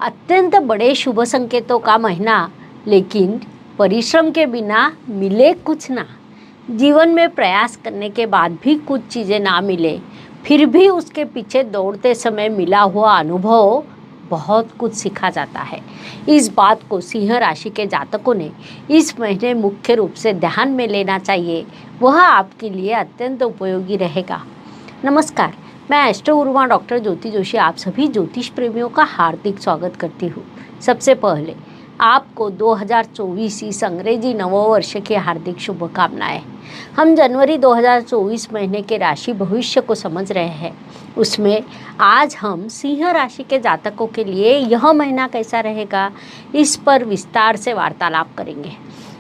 अत्यंत बड़े शुभ संकेतों का महीना, लेकिन परिश्रम के बिना मिले कुछ ना। जीवन में प्रयास करने के बाद भी कुछ चीज़ें ना मिले, फिर भी उसके पीछे दौड़ते समय मिला हुआ अनुभव बहुत कुछ सिखा जाता है। इस बात को सिंह राशि के जातकों ने इस महीने मुख्य रूप से ध्यान में लेना चाहिए। वह आपके लिए अत्यंत उपयोगी रहेगा। नमस्कार, मैं एस्ट्रो गुरुमा डॉक्टर ज्योति जोशी आप सभी ज्योतिष प्रेमियों का हार्दिक स्वागत करती हूँ। सबसे पहले आपको 2024 इस अंग्रेजी नववर्ष की हार्दिक शुभकामनाएं। हम जनवरी 2024 महीने के राशि भविष्य को समझ रहे हैं। उसमें आज हम सिंह राशि के जातकों के लिए यह महीना कैसा रहेगा, इस पर विस्तार से वार्तालाप करेंगे।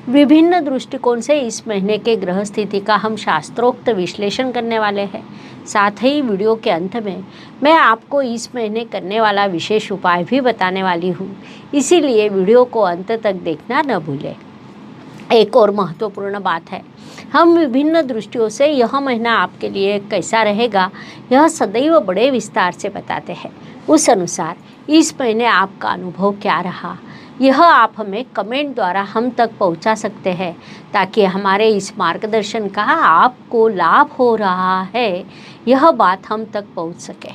विभिन्न दृष्टिकोण से इस महीने के ग्रह स्थिति का हम शास्त्रोक्त विश्लेषण करने वाले हैं। साथ ही वीडियो के अंत में मैं आपको इस महीने करने वाला विशेष उपाय भी बताने वाली हूँ, इसीलिए वीडियो को अंत तक देखना न भूलें। एक और महत्वपूर्ण बात है, हम विभिन्न दृष्टियों से यह महीना आपके लिए कैसा रहेगा यह सदैव बड़े विस्तार से बताते हैं। उस अनुसार इस महीने आपका अनुभव क्या रहा, यह आप हमें कमेंट द्वारा हम तक पहुंचा सकते हैं, ताकि हमारे इस मार्गदर्शन का आपको लाभ हो रहा है यह बात हम तक पहुंच सके।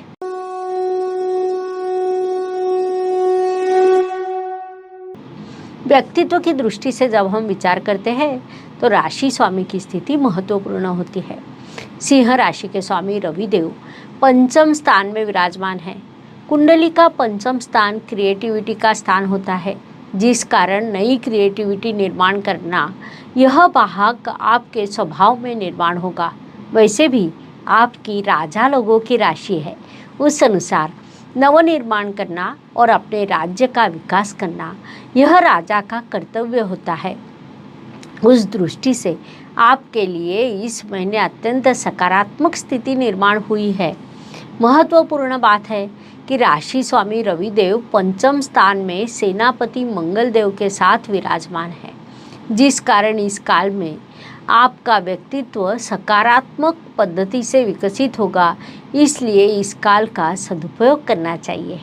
व्यक्तित्व की दृष्टि से जब हम विचार करते हैं तो राशि स्वामी की स्थिति महत्वपूर्ण होती है। सिंह राशि के स्वामी रविदेव पंचम स्थान में विराजमान है। कुंडली का पंचम स्थान क्रिएटिविटी का स्थान होता है, जिस कारण नई क्रिएटिविटी निर्माण करना यह भाग आपके स्वभाव में निर्माण होगा। वैसे भी आपकी राजा लोगों की राशि है, उस अनुसार नवनिर्माण करना और अपने राज्य का विकास करना यह राजा का कर्तव्य होता है। उस दृष्टि से आपके लिए इस महीने अत्यंत सकारात्मक स्थिति निर्माण हुई है। महत्वपूर्ण बात है कि राशि स्वामी रविदेव पंचम स्थान में सेनापति मंगल देव के साथ विराजमान है, जिस कारण इस काल में आपका व्यक्तित्व सकारात्मक पद्धति से विकसित होगा। इसलिए इस काल का सदुपयोग करना चाहिए।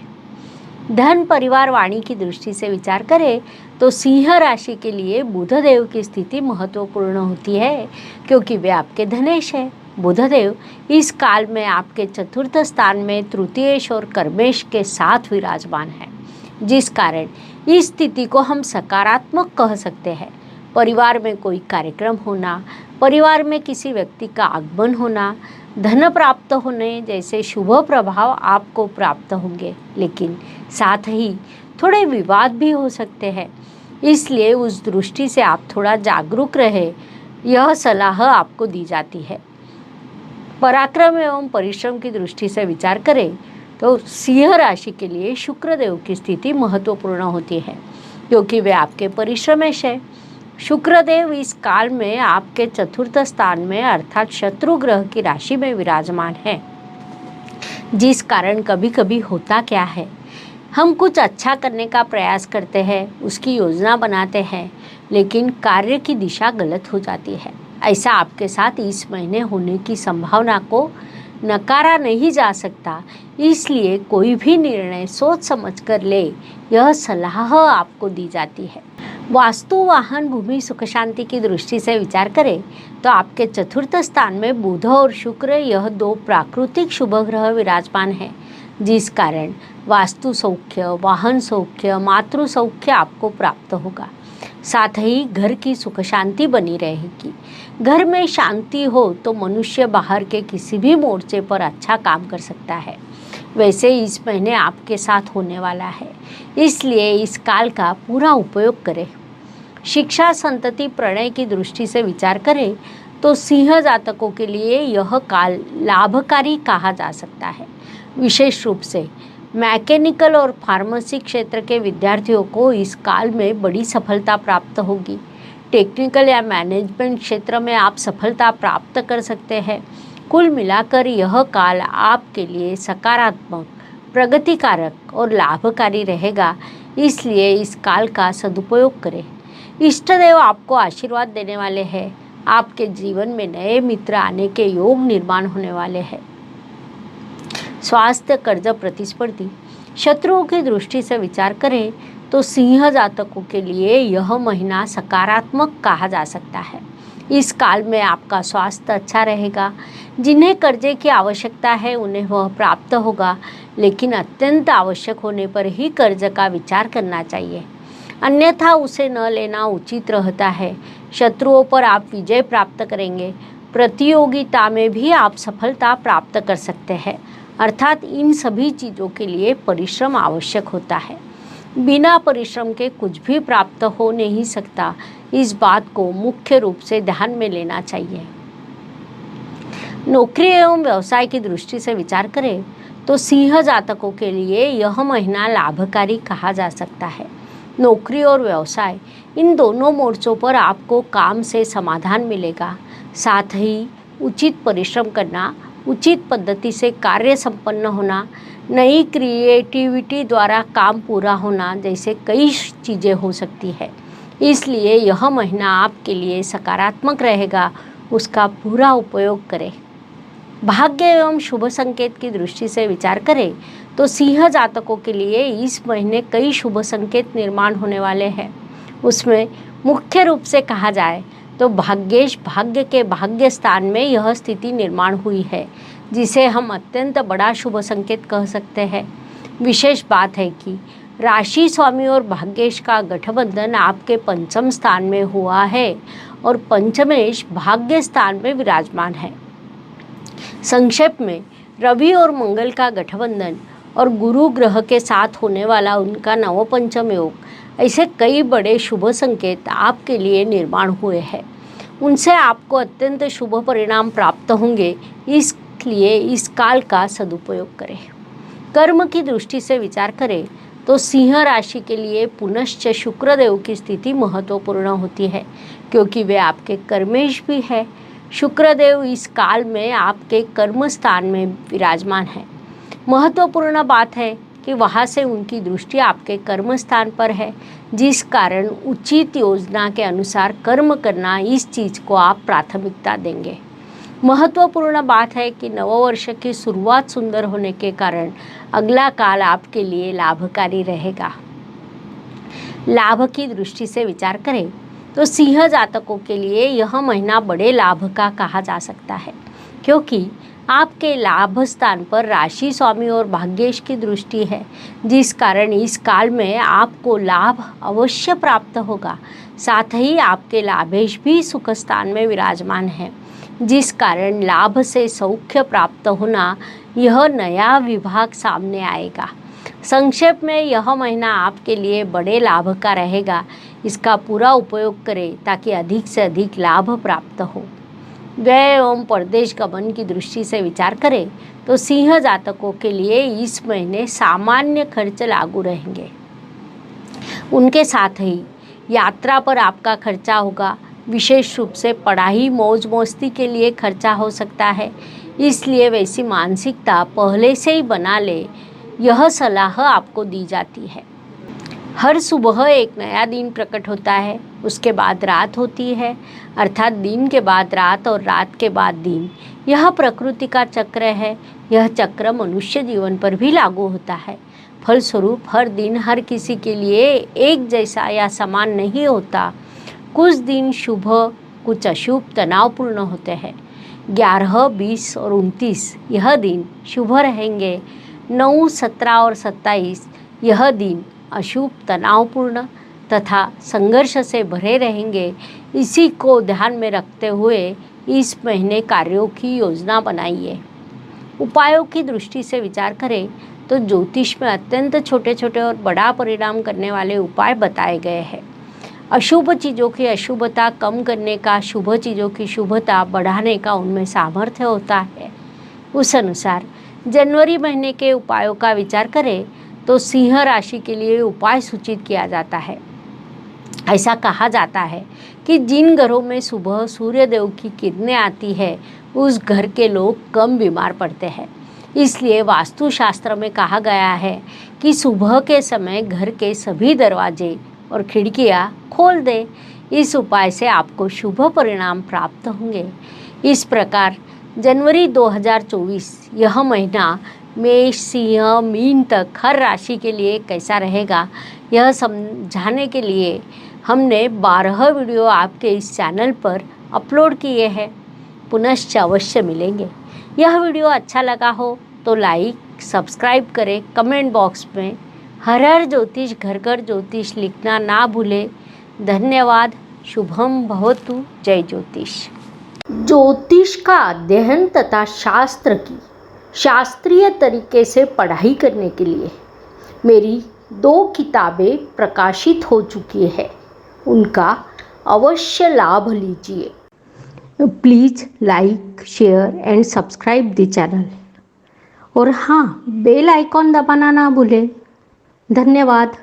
धन परिवार वाणी की दृष्टि से विचार करें तो सिंह राशि के लिए बुध देव की स्थिति महत्वपूर्ण होती है, क्योंकि वे आपके धनेश है। बुध देव इस काल में आपके चतुर्थ स्थान में तृतीयेश और कर्मेश के साथ विराजमान है, जिस कारण इस स्थिति को हम सकारात्मक कह सकते हैं। परिवार में कोई कार्यक्रम होना, परिवार में किसी व्यक्ति का आगमन होना, धन प्राप्त होने जैसे शुभ प्रभाव आपको प्राप्त होंगे, लेकिन साथ ही थोड़े विवाद भी हो सकते हैं। इसलिए उस दृष्टि से आप थोड़ा जागरूक रहे, यह सलाह आपको दी जाती है। पराक्रम एवं परिश्रम की दृष्टि से विचार करें तो सिंह राशि के लिए शुक्र देव की स्थिति महत्वपूर्ण होती है, क्योंकि वे आपके परिश्रमेश है। शुक्र देव इस काल में आपके चतुर्थ स्थान में अर्थात शत्रु ग्रह की राशि में विराजमान है, जिस कारण कभी कभी होता क्या है, हम कुछ अच्छा करने का प्रयास करते हैं, उसकी योजना बनाते हैं, लेकिन कार्य की दिशा गलत हो जाती है। ऐसा आपके साथ इस महीने होने की संभावना को नकारा नहीं जा सकता। इसलिए कोई भी निर्णय सोच समझ कर ले, यह सलाह आपको दी जाती है। वास्तु वाहन भूमि सुख शांति की दृष्टि से विचार करें तो आपके चतुर्थ स्थान में बुध और शुक्र यह दो प्राकृतिक शुभ ग्रह विराजमान हैं, जिस कारण वास्तु सौख्य, वाहन सौख्य, मातृ सौख्य आपको प्राप्त होगा। साथ ही घर की सुख शांति बनी रहेगी। घर में शांति हो तो मनुष्य बाहर के किसी भी मोर्चे पर अच्छा काम कर सकता है। वैसे इस महीने आपके साथ होने वाला है, इसलिए इस काल का पूरा उपयोग करें। शिक्षा, संतति, प्रणय की दृष्टि से विचार करें तो सिंह जातकों के लिए यह काल लाभकारी कहा जा सकता है। विशेष रूप से मैकेनिकल और फार्मेसी क्षेत्र के विद्यार्थियों को इस काल में बड़ी सफलता प्राप्त होगी। टेक्निकल या मैनेजमेंट क्षेत्र में आप सफलता प्राप्त कर सकते हैं। कुल मिलाकर यह काल आपके लिए सकारात्मक, प्रगतिकारक और लाभकारी रहेगा। इसलिए इस काल का सदुपयोग करें। इष्ट देव आपको आशीर्वाद देने वाले हैं। आपके जीवन में नए मित्र आने के योग निर्माण होने वाले हैं। स्वास्थ्य, कर्ज प्रतिस्पर्धी शत्रुओं की दृष्टि से विचार करें तो सिंह जातकों के लिए यह महीना सकारात्मक कहा जा सकता है। इस काल में आपका स्वास्थ्य अच्छा रहेगा। जिन्हें कर्जे की आवश्यकता है उन्हें वह प्राप्त होगा, लेकिन अत्यंत आवश्यक होने पर ही कर्ज का विचार करना चाहिए, अन्यथा उसे न लेना उचित रहता है। शत्रुओं पर आप विजय प्राप्त करेंगे। प्रतियोगिता में भी आप सफलता प्राप्त कर सकते हैं, अर्थात इन सभी चीज़ों के लिए परिश्रम आवश्यक होता है। बिना परिश्रम के कुछ भी प्राप्त हो नहीं सकता, इस बात को मुख्य रूप से ध्यान में लेना चाहिए। नौकरी एवं व्यवसाय की दृष्टि से विचार करें तो सिंह जातकों के लिए यह महीना लाभकारी कहा जा सकता है। नौकरी और व्यवसाय इन दोनों मोर्चों पर आपको काम से समाधान मिलेगा। साथ ही उचित परिश्रम करना, उचित पद्धति से कार्य संपन्न होना, नई क्रिएटिविटी द्वारा काम पूरा होना जैसे कई चीज़ें हो सकती है। इसलिए यह महीना आपके लिए सकारात्मक रहेगा, उसका पूरा उपयोग करें। भाग्य एवं शुभ संकेत की दृष्टि से विचार करें तो सिंह जातकों के लिए इस महीने कई शुभ संकेत निर्माण होने वाले हैं। उसमें मुख्य रूप से कहा जाए तो भाग्येश भाग्य के भाग्य स्थान में यह स्थिति निर्माण हुई है, जिसे हम अत्यंत बड़ा शुभ संकेत कह सकते हैं। विशेष बात है कि राशि स्वामी और भाग्येश का गठबंधन आपके पंचम स्थान में हुआ है और पंचमेश भाग्य स्थान में विराजमान है। संक्षेप में रवि और मंगल का गठबंधन और गुरु ग्रह के साथ होने वाला उनका नवपंचम योग, ऐसे कई बड़े शुभ संकेत आपके लिए निर्माण हुए हैं। उनसे आपको अत्यंत शुभ परिणाम प्राप्त होंगे, इसलिए इस काल का सदुपयोग करें। कर्म की दृष्टि से विचार करें तो सिंह राशि के लिए पुनश्च शुक्रदेव की स्थिति महत्वपूर्ण होती है, क्योंकि वे आपके कर्मेश भी है। शुक्रदेव इस काल में आपके कर्म स्थान में विराजमान है। महत्वपूर्ण बात है कि वहाँ से उनकी दृष्टि आपके कर्म स्थान पर है, जिस कारण उचित योजना के अनुसार कर्म करना, इस चीज़ को आप प्राथमिकता देंगे। महत्वपूर्ण बात है कि नववर्ष की शुरुआत सुंदर होने के कारण अगला काल आपके लिए लाभकारी रहेगा। लाभ की दृष्टि से विचार करें तो सिंह जातकों के लिए यह महीना बड़े लाभ का कहा जा सकता है, क्योंकि आपके लाभ स्थान पर राशि स्वामी और भाग्येश की दृष्टि है, जिस कारण इस काल में आपको लाभ अवश्य प्राप्त होगा। साथ ही आपके लाभेश भी सुख स्थान में विराजमान है, जिस कारण लाभ से सौख्य प्राप्त होना, यह नया विभाग सामने आएगा। संक्षेप में यह महीना आपके लिए बड़े लाभ का रहेगा। इसका पूरा उपयोग करें ताकि अधिक से अधिक लाभ प्राप्त हो। व्यय एवं परदेश गमन की दृष्टि से विचार करें तो सिंह जातकों के लिए इस महीने सामान्य खर्च लागू रहेंगे। उनके साथ ही यात्रा पर आपका खर्चा होगा। विशेष रूप से पढ़ाई मौज मस्ती के लिए खर्चा हो सकता है, इसलिए वैसी मानसिकता पहले से ही बना ले, यह सलाह आपको दी जाती है। हर सुबह एक नया दिन प्रकट होता है, उसके बाद रात होती है, अर्थात दिन के बाद रात और रात के बाद दिन। यह प्रकृति का चक्र है। यह चक्र मनुष्य जीवन पर भी लागू होता है। फलस्वरूप हर दिन हर किसी के लिए एक जैसा या समान नहीं होता। कुछ दिन शुभ, कुछ अशुभ तनावपूर्ण होते हैं। 11, 20 और 29 यह दिन शुभ रहेंगे। 9, 17 और 27 यह दिन अशुभ, तनावपूर्ण तथा संघर्ष से भरे रहेंगे। इसी को ध्यान में रखते हुए इस महीने कार्यों की योजना बनाइए। उपायों की दृष्टि से विचार करें तो ज्योतिष में अत्यंत छोटे छोटे और बड़ा परिणाम करने वाले उपाय बताए गए हैं। अशुभ चीज़ों की अशुभता कम करने का, शुभ चीज़ों की शुभता बढ़ाने का उनमें सामर्थ्य होता है। उस अनुसार जनवरी महीने के उपायों का विचार करें तो सिंह राशि के लिए उपाय सूचित किया जाता है। ऐसा कहा जाता है कि जिन घरों में सुबह सूर्यदेव की किरणें आती है, उस घर के लोग कम बीमार पड़ते हैं। इसलिए वास्तुशास्त्र में कहा गया है कि सुबह के समय घर के सभी दरवाजे और खिड़कियां खोल दें। इस उपाय से आपको शुभ परिणाम प्राप्त होंगे। इस प्रकार जनवरी 2024 यह महीना मेष, सिंह, मीन तक हर राशि के लिए कैसा रहेगा, यह समझाने के लिए हमने 12 वीडियो आपके इस चैनल पर अपलोड किए हैं। पुनश्च अवश्य मिलेंगे। यह वीडियो अच्छा लगा हो तो लाइक, सब्सक्राइब करें। कमेंट बॉक्स में हर हर ज्योतिष, घर घर ज्योतिष लिखना ना भूलें। धन्यवाद। शुभम भवतु। जय ज्योतिष। ज्योतिष का अध्ययन तथा शास्त्र की शास्त्रीय तरीके से पढ़ाई करने के लिए मेरी 2 किताबें प्रकाशित हो चुकी है, उनका अवश्य लाभ लीजिए। Please like, share and subscribe the channel. और हाँ, बेल आइकॉन दबाना ना भूलें। धन्यवाद।